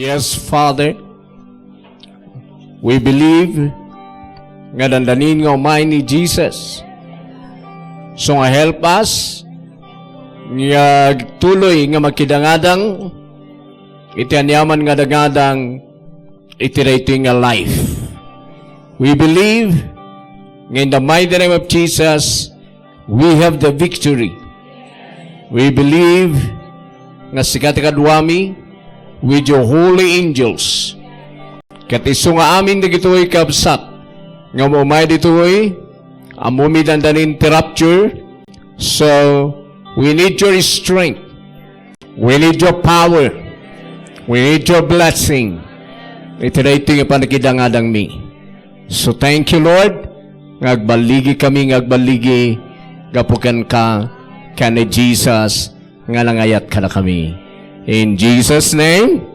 Yes, Father, we believe nga dandanin nga umay ni Jesus. So nga help us nga tuloy nga magkidangadang iti anyaman nga dangadang iti rating nga life. We believe nga in the mighty name of Jesus we have the victory. We believe nga sikat kadwami with your holy angels. Kat iso nga amin na gito'y kabsat. Nga mo may dito'y amumi dandanin ti rapture. So, we need your strength. We need your power. We need your blessing. Ito na ito nga panakidangadang mi. So, thank you, Lord. Ngagbaligi kami, ngagbaligi. Gapukan ka ni Jesus. Nga langayat ka na kami. In Jesus' name,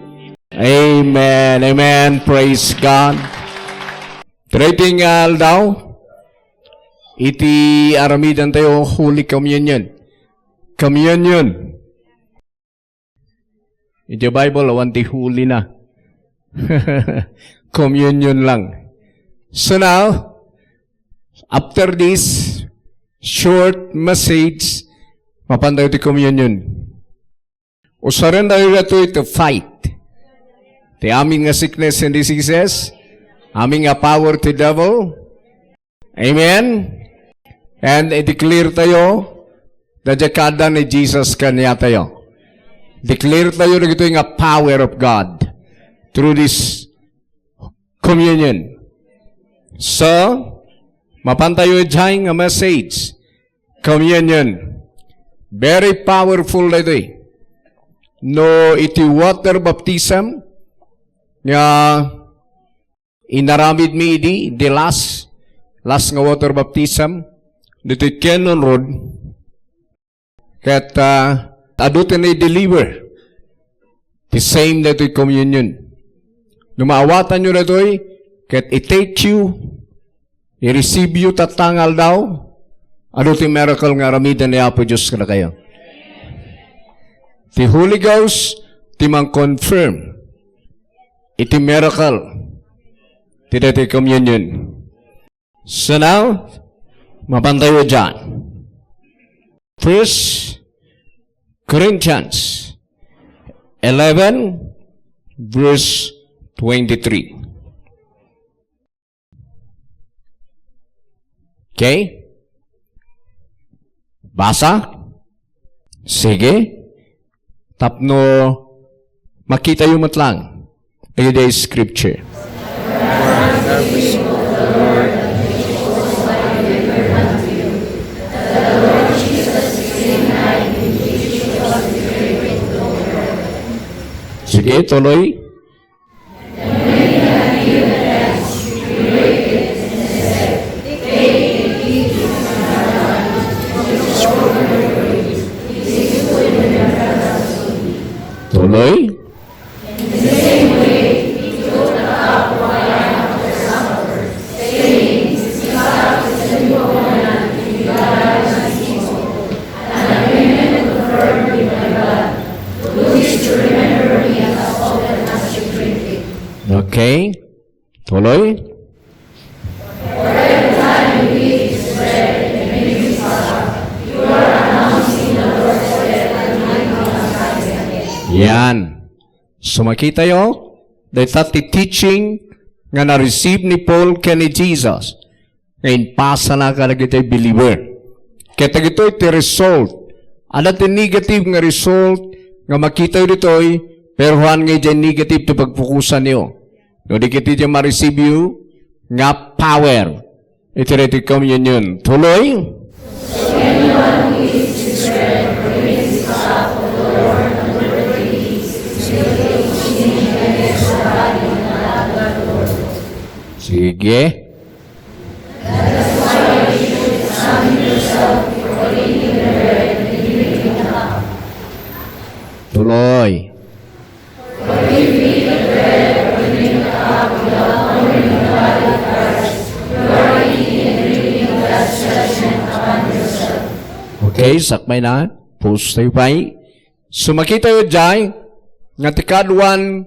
amen, amen, praise God. Tritingal daw, iti aramidan tayo Holy Communion. Communion. In the Bible, awan ti huli na. Communion lang. So now, after this short message, mapandayo ti communion. Usaran tayo ito to fight. Ti aming nga sickness and diseases, aming nga power to devil. Amen? And i-declare tayo na jakada ni Jesus kanya tayo. Declare tayo na ito yung power of God through this communion. So, mapantayo dyan nga message. Communion. Very powerful na ito eh. No, iti water baptism nga inaramid mi di last nga water baptism dito Cannon Road kat adutin na i-deliver the same na ito'y communion. Numaawatan nyo na ito'y kat i-take you i-receive you tatangal daw adutin miracle nga ramidan ni Apo Diyos ka na kayo. The Holy Ghost, ti mang-confirm, iti miracle, ti dati communion. So now, mapantayo dyan. 1 Corinthians 11, verse 23. Okay? Basa? Sige. Tapno, makita yung matlang. Ito ay scripture. Sige, tuloy. Tuloy. Okay. Tuloy. Yan. So makita yo, that the teaching nga na-receive ni Paul kani Jesus, ngayon pasa na ka na kita believer. Kaya ito iti result. Ano iti negative nga result nga makita yo dito'y pero huwan nga dyan negative ito pagpukusan niyo. No, di kita dyan ma-receive you nga power. Ito iti communion. Tuloy. Sige. Tuloy. Okay, sakmay na. Post tayo pa. So makita yun dyan, nga tikadwan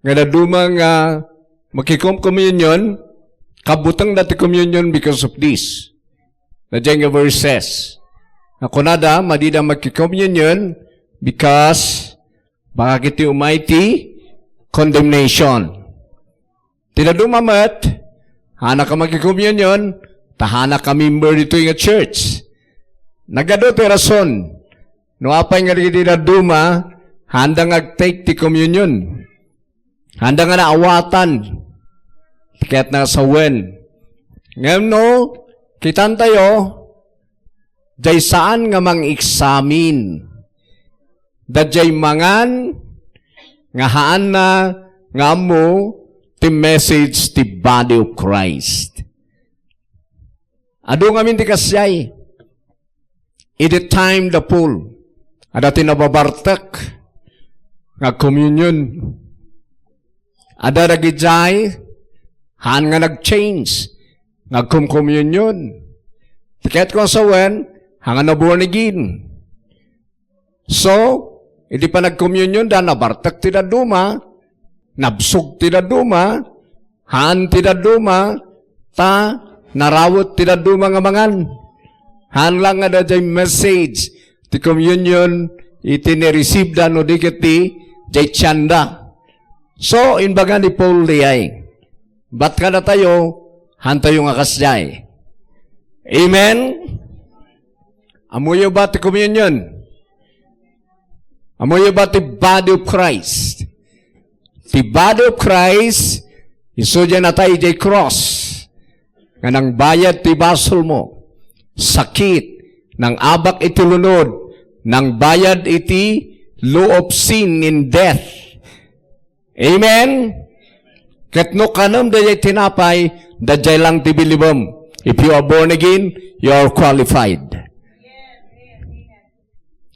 nga naduma nga makikom communion, kabutang dati communion because of this. Nadyan nga verses. Ako nada, madida makikommunion because baka kiti umaiti condemnation. Tinadumamat, hana ka makikommunion, tahana ka member dito yung church. Nagado ti rason, no apay nga dinaduma, handa nga take ti communion. Handa nga naawatan. Kaya't na sawen. Ngayon no, kitan tayo, jay saan nga mang-examine. Dajay mangan, nga haan na, nga mo, ti message ti body of Christ. Ado nga min ti kasyay, iti time the pool, ada tinababartak, nga communion. Ada nagijay, haan nga nag-change, nga communion. Tiket ko sa wen, hanga na born again. So, hindi pa nag-communion da, nabartak ti daduma, nabsog ti daduma, haan ti daduma, ta, narawot ti daduma nga mangan. Haan lang nga da jay message, ti communion, iti ni-receive da no dikit ti, jay tiyanda. So, inbaga ni Paul di ay, ba't ka na tayo, haan tayo nga kasyay. Amen? Amoyo ba ti communion? Amoyo ba ti body of Christ? Ti body of Christ, iso dyan na tayo jay cross. Nga nang bayad ti basol mo. Sakit, nang abak iti lunod, nang bayad iti law of sin in death. Amen? Katno kanam dayay tinapay, dayay lang ti bilibom. If you are born again, you are qualified.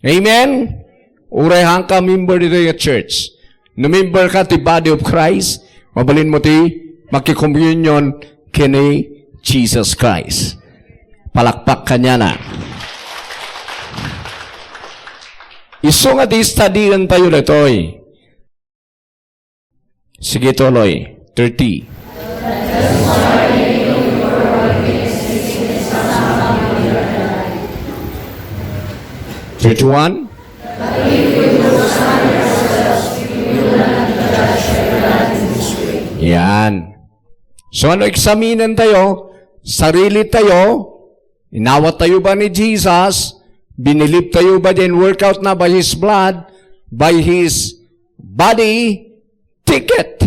Amen? Urayhan ka member dito yung church. Numember ka ti body of Christ, mabalin mo ti makikomunyon kini Jesus Christ. Palakpak ka niya na. Iso nga di study tayo na ito eh. Sige tuloy. 30. 31. Yan. So ano examinin tayo? Sarili tayo? Inawat tayo ba ni Jesus? Binilip tayo ba din workout na by His blood? By His body? Ticket.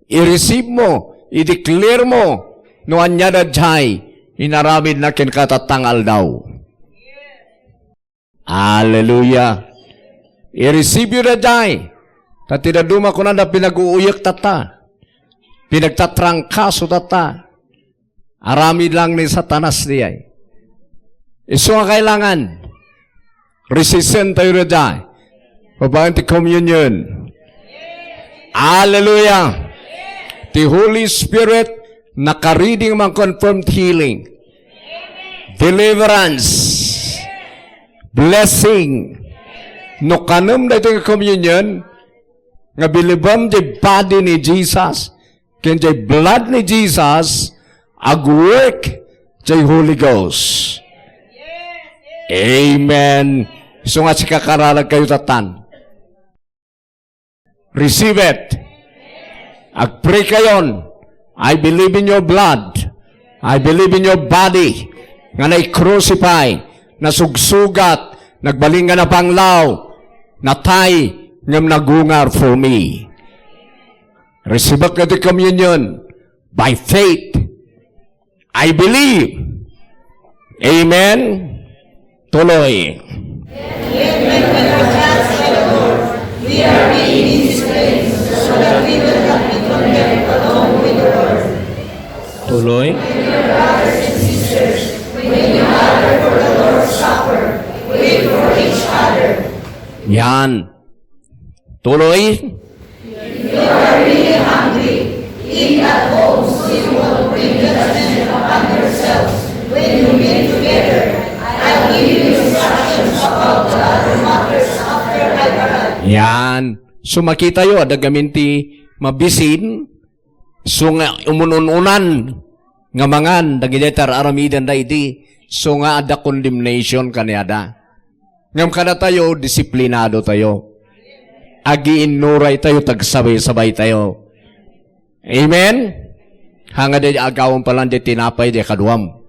I-receive mo. I-declare mo. No anya na jay. Inaramid na kinakatatangal daw. Hallelujah. I-receive you na jay. Tatinaduma ko na pinag-uuyak tata. Pinagtatrangkaso tata. Arami lang ni Satanas niyay. Iso nga kailangan. Resisten tayo na jay. Pabahan ti communion. Hallelujah. The Holy Spirit nakareading mang confirmed healing. Deliverance. Blessing. No kanam na itong communion, nga bilibam di body ni Jesus, ken di blood ni Jesus, ag-work di Holy Ghost. Amen. So nga si kakaralag kayo tatan. Receive it. Ag-pray kayon. I believe in your blood. I believe in your body. Nga na-crucify, nasugsugat, nagbalingan na panglaw, natay, ngam nagungar for me. Receive ka the communion by faith. I believe. Amen. Tuloy. We are being in His place, so that we will not be condemned along with the world. Tuloy. Dear brothers and sisters, when you gather for the Lord's Supper, wait for each other. Yan. Tuloy. If you are really hungry, eat at home so you won't bring judgment upon yourselves. When you meet together, I'll give you instructions about the other matters after I arrive. Yan. So makita yo, ada gaminti mabisin, so nga umununan, nga mangan, dagidetar aramidan da iti, so nga ada condemnation kaniada. Ngam kada tayo, disiplinado tayo. Agiinuray tayo, tagsabay-sabay tayo. Amen? Hanga de agawon pa lang de tinapay de kaduam.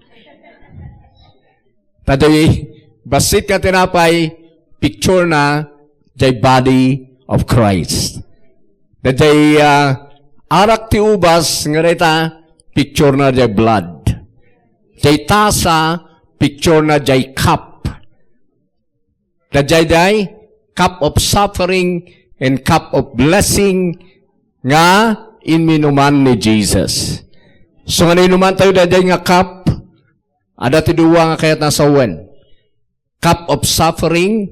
Tadoy, basit ka tinapay, picture na, jay body of Christ. Jay arak ti ubas, nga rita, picture na jay blood. Jay tasa, picture na jay cup. Jay cup of suffering and cup of blessing nga inminuman ni Jesus. So nga inuman tayo jay nga cup, ada ti duwa nga kayat nasa uwan. Cup of suffering,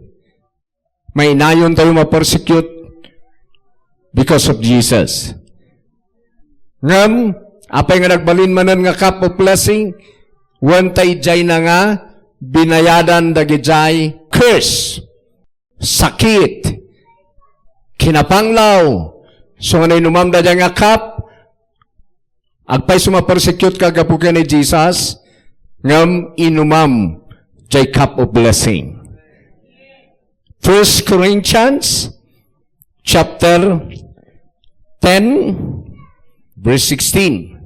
may nayon tayo ma-persecute because of Jesus. Ngam, apay nga nagbalin manan nga cup of blessing, wantay jay na nga, binayadan dagi jay curse, sakit, kinapanglaw. So nga inumam da jay nga cup, agpay suma-persecute kagapugan ni Jesus, ngam inumam jay cup of blessing. 1 Corinthians chapter 10 verse 16.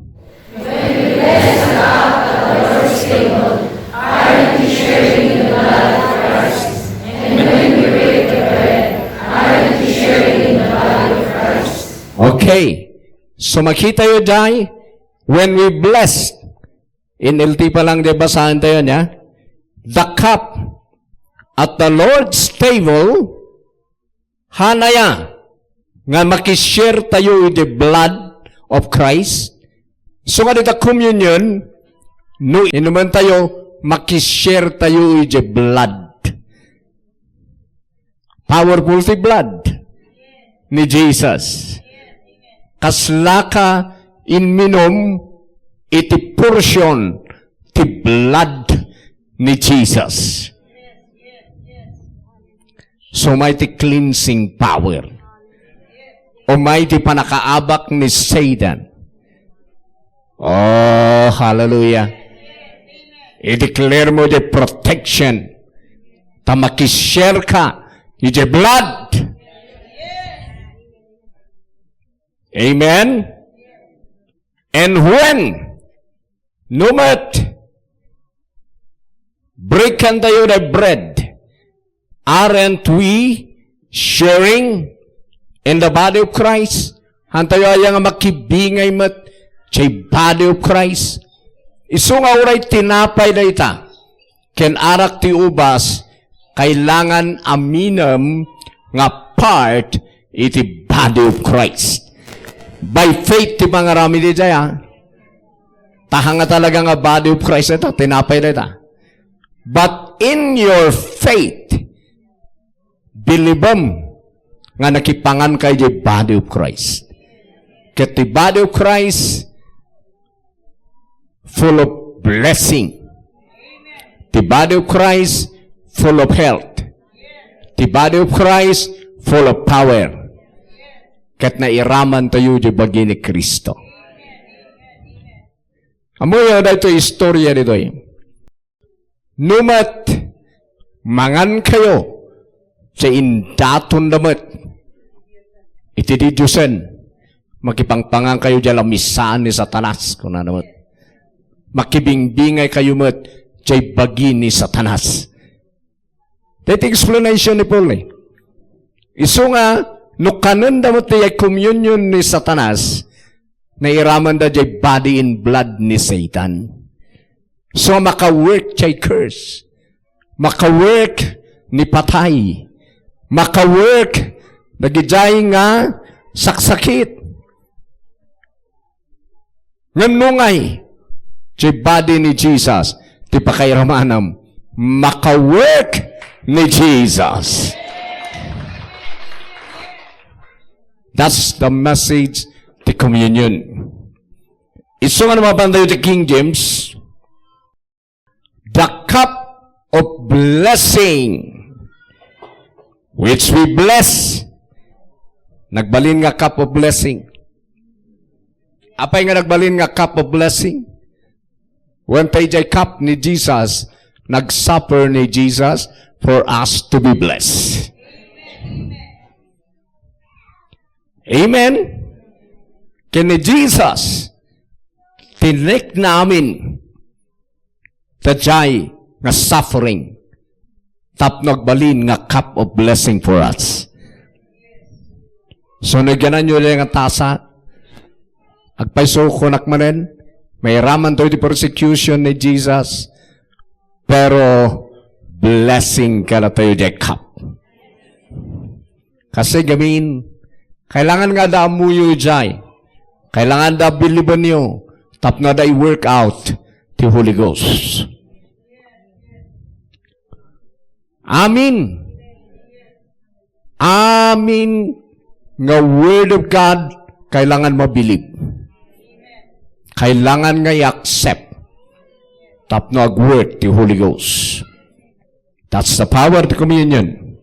When we bless God at the Lord's table, aren't we sharing in the blood of Christ? And when we break the bread, aren't we sharing in the body of Christ? Okay. So makita yun dahil, when we bless, in LT pa lang di basahan tayo niya, the cup at the Lord's table, hanaya, nga makishare tayo with the blood of Christ. So nga dito communion, no, inuman tayo, makishare tayo with the blood. Powerful the blood ni Jesus. Kaslaka inminom iti portion ti blood ni Jesus. So may ti cleansing power. O may ti panakaabak ni Satan. Oh, hallelujah. I-declare mo the protection. Tamakishare ka ni the blood. Amen? And when numat breakan tayo the bread, aren't we sharing in the body of Christ? Hantayo ayang makibingay mat chay body of Christ. Isu nga uray tinapay da ita. Ken arak ti ubas, kailangan aminam nga part iti body of Christ. By faith ti mga rami di jaya. Tahanga talaga nga body of Christ ito, tinapay da ita. But in your faith, bilibam nga nakipangan kay the body of Christ. Ket the body of Christ full of blessing. The body of Christ full of health. The body of Christ full of power. Ket nairaman tayo di bagi ni Kristo. Amoy na ito istorya nito eh. Numat mangan kayo sa indaton damat. Iti di Diyosen, makipangpangang kayo dyan lamisaan ni Satanas. Kung na namat. Makibingbingay kayo mat, jay bagi ni Satanas. That explanation ni Paul eh. Isu nga, nukanan damat ay communion ni Satanas, na iraman da jay body and blood ni Satan. So maka-work jay curse. Maka-work ni patay. Maka-work nagijay nga saksakit. Nganungay jay body ni Jesus. Ti pakairamanam. Maka-work ni Jesus. That's the message the communion. Isu nga naman tayo sa King James, the cup of blessing which we bless, Nagbalin nga cup of blessing. Apay nga nagbalin nga cup of blessing? When tayo jay cup ni Jesus, nagsuffer ni Jesus for us to be blessed. Amen? Kini Jesus, tinik namin tajay nga suffering, tap nagbalin nga cup of blessing for us. So, nagyanan nyo rin nga tasa, agpaiso ko nakmanen, may raman to di persecution ni Jesus, pero blessing ka na tayo di cup. Kasi gamin, kailangan nga da amuyo jay, kailangan da biliban nyo, tap na da i-work out the Holy Ghost. Amin. Amin. Nga Word of God, kailangan mabilib. Kailangan nga i-accept. Tap no ag-work the Holy Ghost. That's the power of the communion.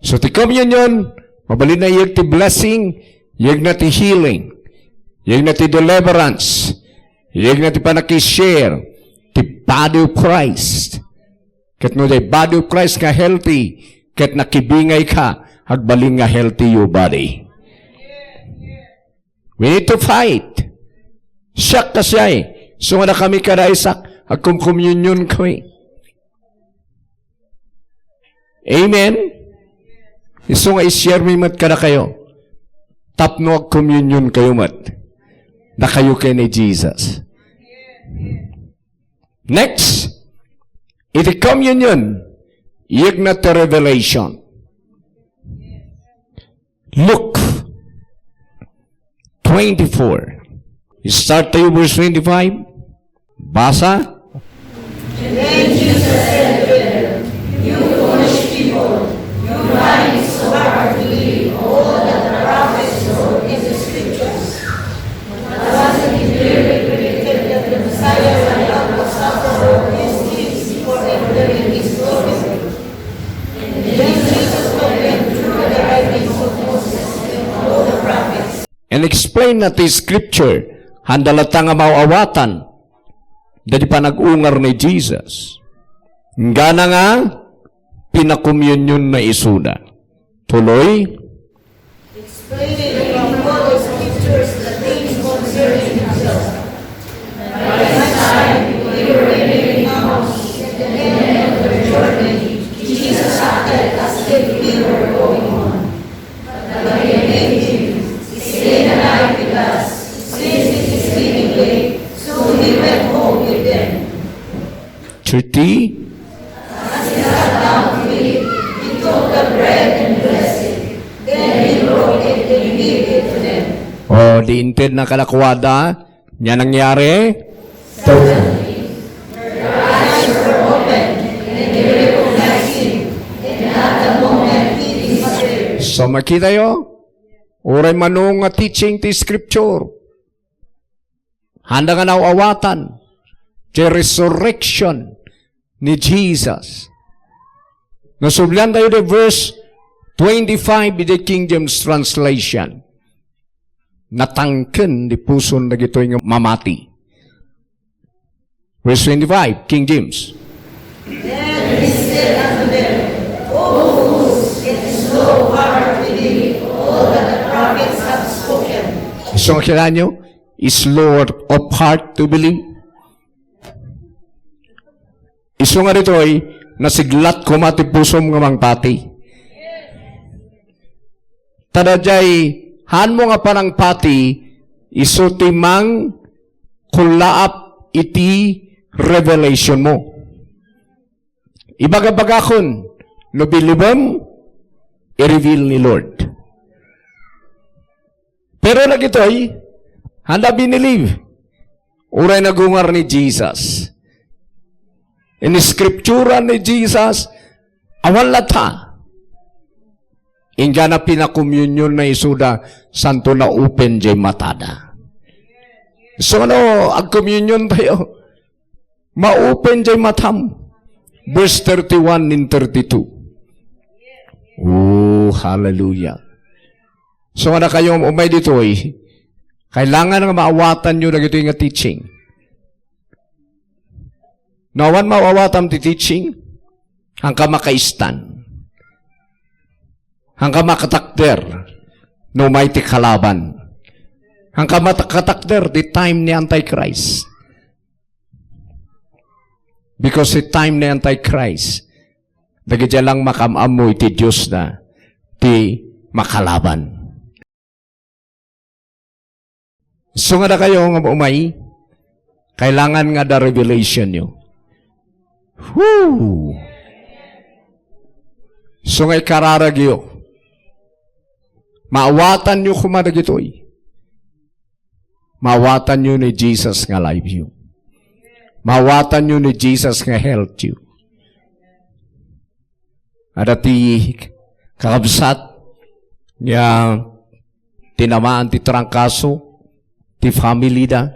So the communion, mabalin na yung ti blessing, yung na ti healing, yung na ti deliverance, yung na ti panakishare, ti body of Christ. Kat no the body of Christ ka healthy, kat nakibingay ka, agbalin nga healthy your body. We need to fight. Siyak ka siya eh. So nga na kami kada isak, agkum-communion kami. Amen? So nga i-share mi mat kada kayo. Tapno ag-communion kayo mat. Na kayo kay ni Jesus. Next, iti communion, yun na to revelation. Luke 24. Start tayo verse 25. Basa. And then Jesus said to them, "You foolish people, your mind is so hard to believe all that the prophets wrote in the scriptures. But wasn't it clearly predicted that the Messiah would have to suffer all these things before entering his glory? And then Jesus told them through the writings of Moses and all the prophets." And explain na ti scripture, handalata nga mauawatan, dadi pa nag-ungar ni Jesus. Nga na nga, pinakommunyon na isuda. Tuloy, Explaining from all the scriptures the things concerning himself. By this time, we were living among at the end of the journey. Jesus acted as if we were going on. But when he met him, he stayed the night with us. Since it is evening late, so he went home with them. 30. As he sat down to eat, he took the bread and blessed it. Then he broke it and gave it to them. O, di inted na kalakwada, niya nangyari. Suddenly, their eyes were opened, and they recognized him, and at the moment he disappeared. So makita yo, uray manong nga teaching ti scripture. Handa nga nauawatan, the resurrection ni Jesus. Nasublan tayo the verse 25 in the King James translation. Natangken di puson na gito yung mamati. Verse 25, King James. Then he said unto them, O fools, it is so hard to believe all that the prophets have spoken. So, kailan nyo? Is Lord of heart to believe? Iso nga dito ay nasiglat ko mati pusom nga mang pati. Tadajay, han mo nga parang pati, iso timang kulaap iti revelation mo. Ibagabagakon, no bilibam, i-reveal ni Lord. Pero na gito'y, handa binilive. Uray nagungar ni Jesus. In scriptura ni Jesus, awan lata. Inga na pinakommunyon na isuda, santo na open jay matada. So ano, ag-communion tayo. Ma-open jay matam. Verse 31 and 32. Oh, hallelujah. So nga na kayo umay dito kailangan nga maawatan nyo na ito yung teaching. Nawan maawatan ti teaching, hangka makaistan. Hangka makatakder, no may ti kalaban. Hangka makatakder, the time ni Antichrist. Because the time ni Antichrist, dagiti lang makamamoy ti Diyos na ti makalaban. So nga na kayo nga umay, kailangan nga da revelation nyo. Whoo! So nga'y kararagyo, maawatan nyo kumadag ito'y. Maawatan nyo ni Jesus nga life you. Maawatan nyo ni Jesus nga health you. At ti kakabsat, nga tinamaan ti trangkaso, ti family da,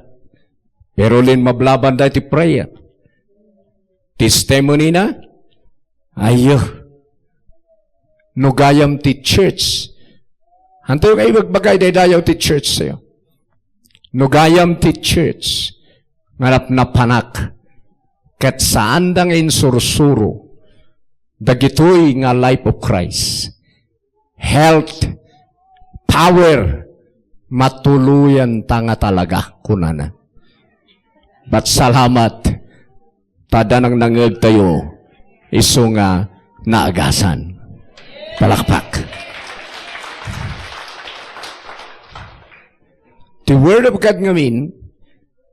pero lin mablaban da ti prayer. Testimony na, ayo, nugayam ti church. Hanto kayo magbagay dayaw ti church sa'yo. Nugayam ti church, ngarap na panak, kat saan da ngayon sursuro, dagitoy nga life of Christ. Health, power, matuluyan tanga talaga kunana. But salamat, tada nang nangag tayo, iso nga naagasan. Palakpak. The word of God ngamin,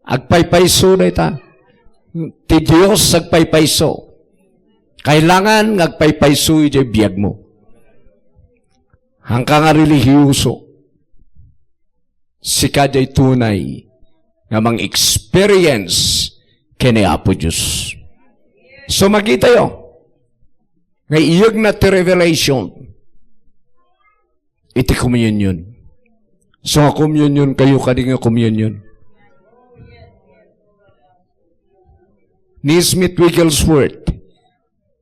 agpaypayso na ita. Ti Diyos agpaypayso. Kailangan agpaypayso iti biyag mo. Hangka nga relihiyoso. Si kadya'y tunay nga mang experience kini Apo Diyos. So makita yo, nga iyag na ti revelation, iti communion. So nga communion kayo kadi nga communion. Ni Smith Wigglesworth,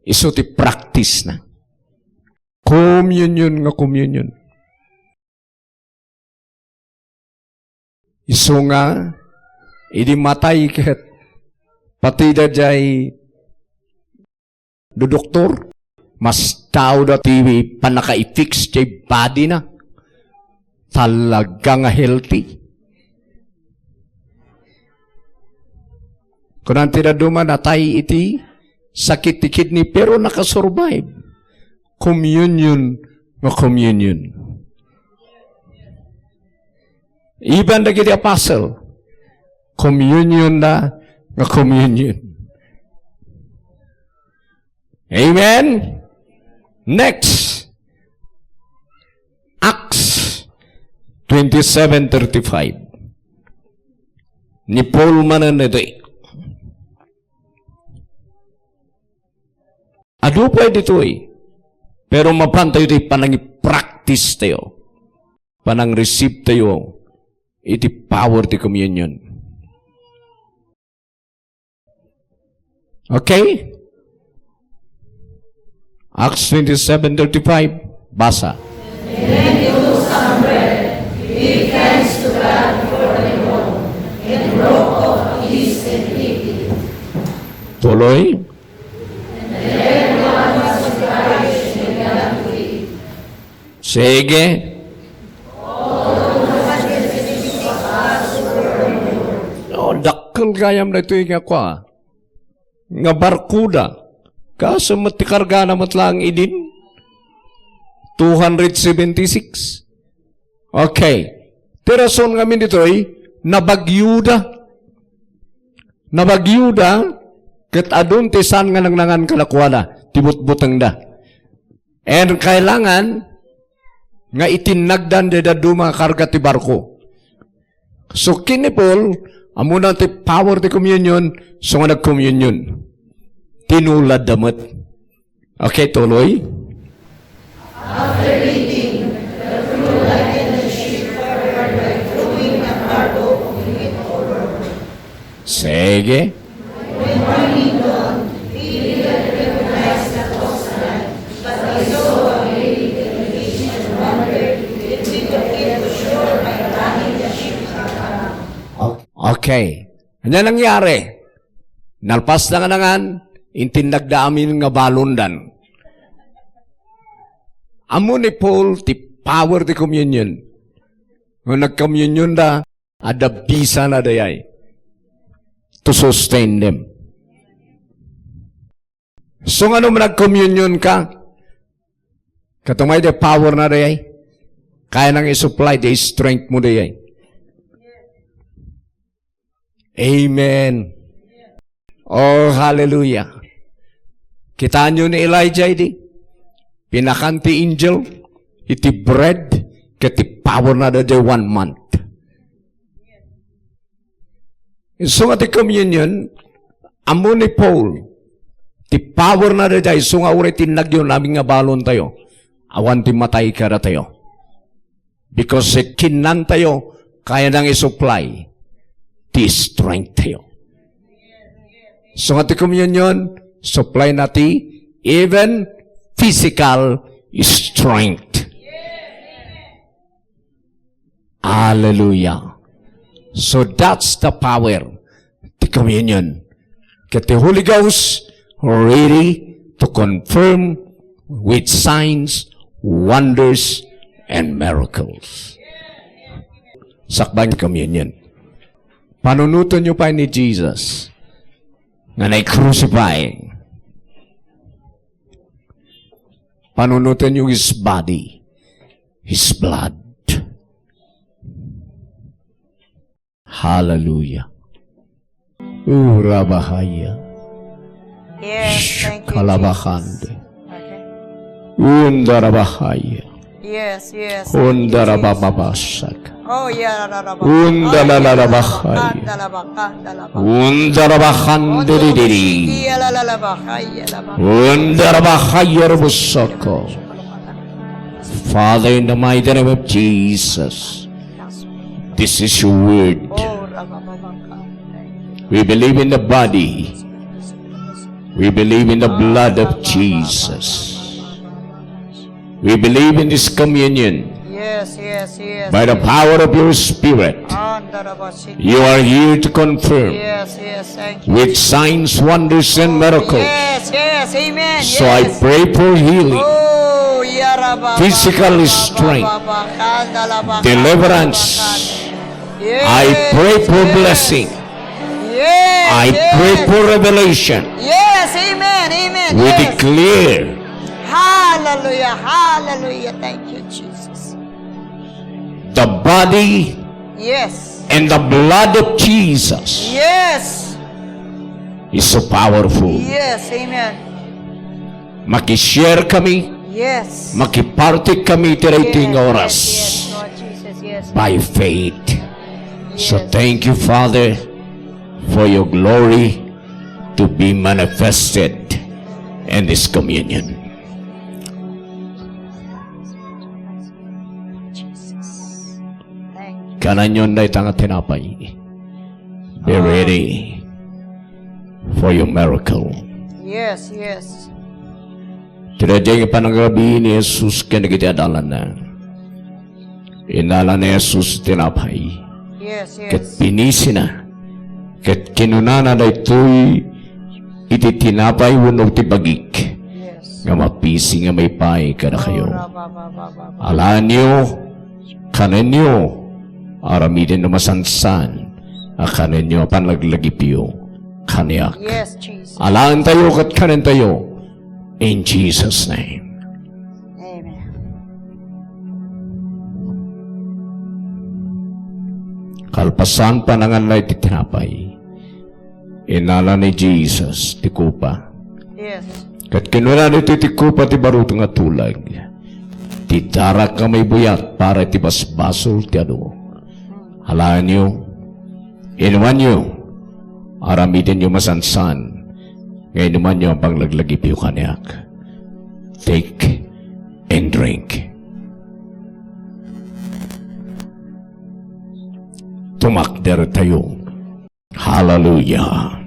iso ti practice na. Communion nga communion. Iso nga, idi matay ket pati da jay do doktor, mas tao da TV panaka-i-fix jay body na. Talaga nga healthy. Kung nanti na duman natay iti sakit ti kidney pero nakasurvive. Communion nga communion. Even the apostle, communion na nga communion. Amen? Next, Acts 27:35. Ni Paul mananede. Ado pa dito pero mapantay ito panang-practice tayo. Panang-receive tayo. Iti power ti communion. Okay? Acts 27:35. Basa. And then he took some bread, gave thanks to God for them all, and broke off a piece and ate it. Tuloy. And everyone was surprised and began to eat. Sige. Dakkel gayam na ito yung ako nga barkuda. Kaso matikarga na matlang idin. 276. Okay. Tirason kami dito nabagyuda. Nabagyuda, kat adun tisan nga nangnangan kalakwala, tibut-butang da. And kailangan, nga itinagdan da duma karga ti barko. So kinipol, amuna ti power ti communion, so nga nag-communion. Tinulad damat. Okay, tuloy. After eating, the crew lighted the ship forward by throwing the cargo of it overboard. Sige. When morning dawned, he didn't recognize the coastline, but he saw a very television and wondered if we could Okay. Ano nangyari? Nalpas na nga nangan, intinagda amin nga balundan. Amo ni Paul, ti power ti communion. Kung nag-communion da, ada bisa na dayay to sustain them. So nga nung nag-communion ka, katumay the power na dayay, kaya nang i-supply the strength mo dayay. Amen. Oh, hallelujah. Kita nyo ni Elijah di, pinakanti angel, iti bread, kati power na dayay 1 month. So nga ti communion, amo ni Paul, ti power na dayay, so nga uri tinagyo namin nga balon tayo, awan ti matay ka na tayo. Because kinan tayo, kaya nang i-supply, ti strength tayo. So nga ti communion, supply na ti, even physical strength. Hallelujah. So that's the power, the communion. Get the Holy Ghost ready to confirm with signs, wonders, and miracles. Sakbang communion. Panunutan nyo pa ni Jesus na na-crucify. Panunutan nyo His body, His blood. Hallelujah. Urabahaya. Yes, thank you, Kalabahande. Okay. Undarabahaya. Yes, yes. Undarabababasak. Oh, yeah. Undalalabahaya. Undarabahandidididi. Undarabahaya rabusoko. Father, in the mighty name of Jesus, this is your word. We believe in the body. We believe in the blood of Jesus. We believe in this communion. Yes, yes, yes. By the power of your Spirit, you are here to confirm Yes, yes, thank you. with signs, wonders, and miracles. Yes, yes, amen. So I pray for healing, Oh, yaraba. physical strength, deliverance. I pray for blessing. Yes, I pray for revelation. Yes, amen, amen. We Yes. declare Hallelujah, hallelujah. Thank you, Jesus. the body Yes, and the blood of Jesus yes, is so powerful. yes, amen. Makishare kami, Yes. makipartik kami tirating Yes, oras yes, Lord Jesus, yes. by faith. So Yes. thank you, Father, for your glory to be manifested in this communion. Jesus. Thank you. Kanan yun na itang tinapay. Be ready for your miracle. Yes, yes. Tinadya nga panangrabi ni Jesus kinagitiadalan na. Inala ni Jesus tinapay. Yes, Kat yes. pinisi na. Kat kinunana na ito'y iti tinapay wenno ti bagik. Yes. Nga mapisi nga may pay kada kayo. Ba. Alaan nyo, kanan nyo, aramidin na masansan, kanan nyo, panlaglagipyo, kaniyak. Yes, Jesus. Alaan tayo kat kanan tayo, in Jesus' name. Amen. Kalpasan panangan na iti tinapay. Inala ni Jesus, ti kupa. Yes. Kat kinuna ni ti kupa ti baruto nga tulag. Ti darak ka may buyat para ti basbasol ti ado. Halaan nyo, inuman nyo, aramidin nyo masansan, ngayon naman nyo ang panglaglagip yung kaniyak. Take and drink. Tumakder tayo. Hallelujah.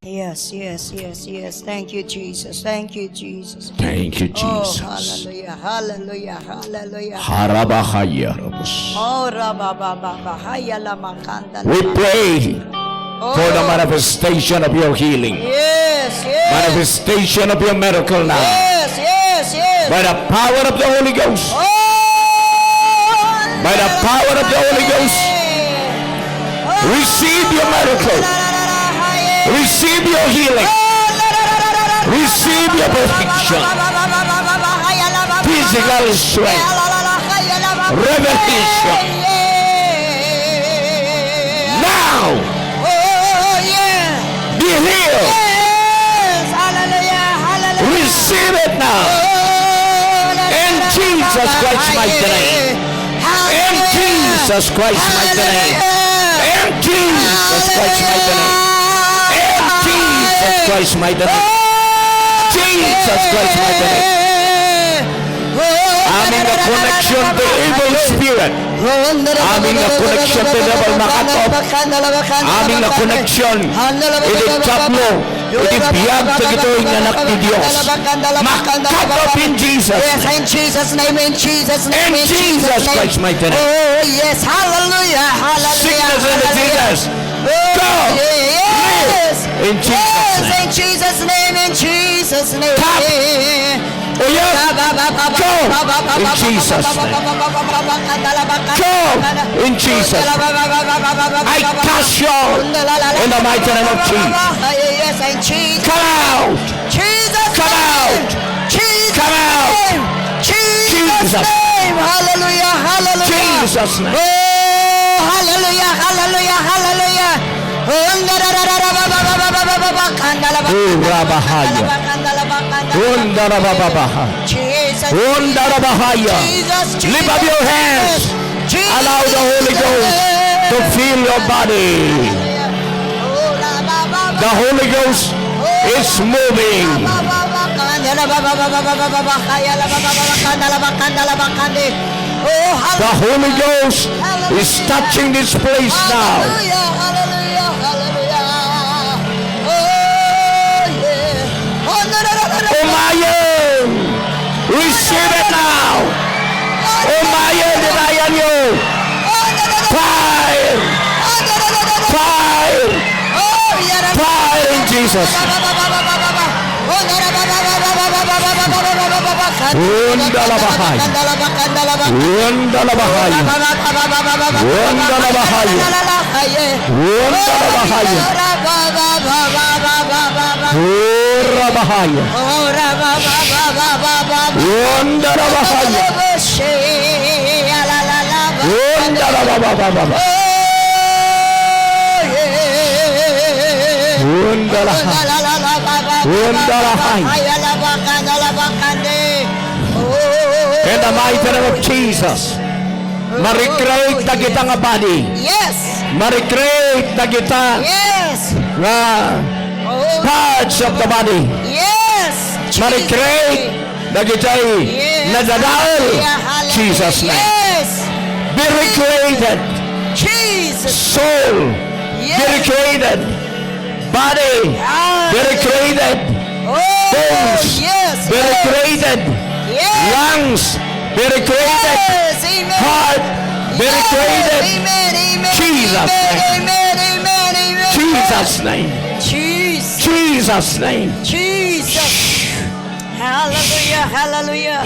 Yes, yes, yes, yes. Thank you, Jesus. Thank you, Jesus. Thank you, Oh, Jesus. hallelujah, hallelujah, hallelujah. Harabahaya Rabos. Oh, rabababa, haya lamakanda. We pray for the manifestation of your healing. Yes, yes. Manifestation of your miracle now. Yes, yes, yes. By the power of the Holy Ghost. Oh, By the power of the Holy Ghost. Receive your miracle. Receive your healing. Receive your perfection. Physical strength. Revelation. Now. Oh, yeah. Be healed. Yes. Hallelujah. Hallelujah. Receive it now. In Jesus Christ's mighty name. In Jesus Christ's mighty name. In Jesus Christ's mighty name. In Jesus Christ's mighty name. Jesus Christ's mighty name. Aming na connection to evil spirit. Aming na connection to devil makatop. Aming na connection. Iti kaplo. Iti biyag sa gito'y anak ni Diyos. Makatop in Jesus. Yes, in Jesus' name, in Jesus' name, In Jesus Christ's mighty name. Oh, yes, hallelujah, hallelujah. Sickness and diseases. Go. Yes. In Jesus' Yes, name. in Jesus' name, in Jesus' name. Tap. Oh yeah. Go. In Jesus' name. Go. In Jesus' name. I cast you out in the mighty name of Jesus. Yes, in Jesus. Come out. Jesus. Come out. Jesus. Come out. Name. Jesus. Jesus. Name. Hallelujah. Hallelujah. Jesus' name. Oh, hallelujah. Hallelujah. Hallelujah. Rabahaya. Undarababaha. Jesus. Undarabahaya. Jesus. Lift up your hands. Jesus. Allow the Holy Ghost to fill your body. The Holy Ghost is moving. The Holy Ghost is touching this place now. Hallelujah, hallelujah, hallelujah. Oh, yeah. Umayan! Receive it now! Umayan, dinayan nyo! Fire! Fire! Fire in Jesus! Undalabahay! Undalabahay! Undalabahay! Undalabahay! Urabahay! Undalabahay! Undalabahay! In the mighty name of Jesus, ma-recreate na kita nga body. Yes. Ma-recreate na kita Yes. nga Oh, parts of the body. yes. Ma-recreate na kita'y nadadaal. Jesus' name. Yes. Be recreated. Jesus. Soul. Be Yes. recreated. Body. Be recreated. Oh, Bones. yes. Be recreated. Yes. Lungs. Be recreated. Yes. Amen. Heart. Be recreated. Amen. Amen. Jesus' name. Amen. Amen. Amen. Jesus' name. Jesus. Jesus' name. Jesus. Hallelujah. Hallelujah.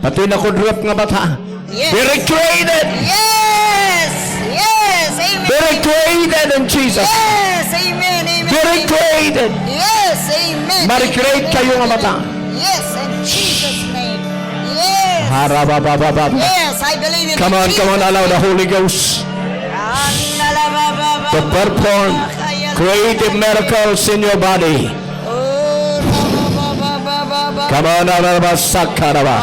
Pati na kudrot nga bata. Yes. Be recreated. Yes. Yes. Amen. Be recreated in Jesus. Yes. Amen. Amen. Be recreated. Yes. Amen. Ma-recreate kayo nga bata. Yes. In Jesus' name. Yes. Harababababa. Yes. I believe in Come on, come on, allow the Holy Ghost to perform creative miracles in your body. Come on, Arabasakaraba.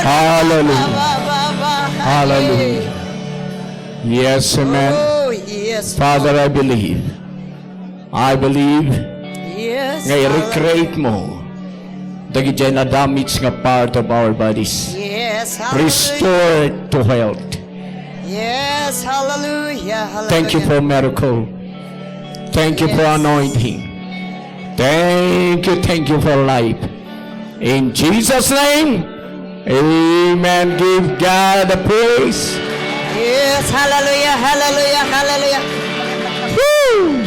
Hallelujah. Hallelujah. Yes, amen. Oh, yes. Father, I believe. I believe Yes. nga i-recreate mo Dagi dyan na damage nga part of our bodies. Yes, hallelujah. Restore to health. Yes, hallelujah, hallelujah. Thank you for miracle. Thank you for anointing. Thank you for life. In Jesus' name, amen. Give God the praise. Yes, hallelujah, hallelujah, hallelujah. Woo!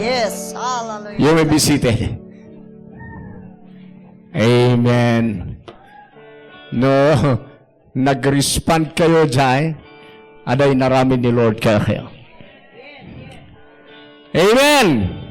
Yes, hallelujah. You may be seated. Amen. No, nag-respond kayo dyan. Aday naramin ni Lord kayo. Amen.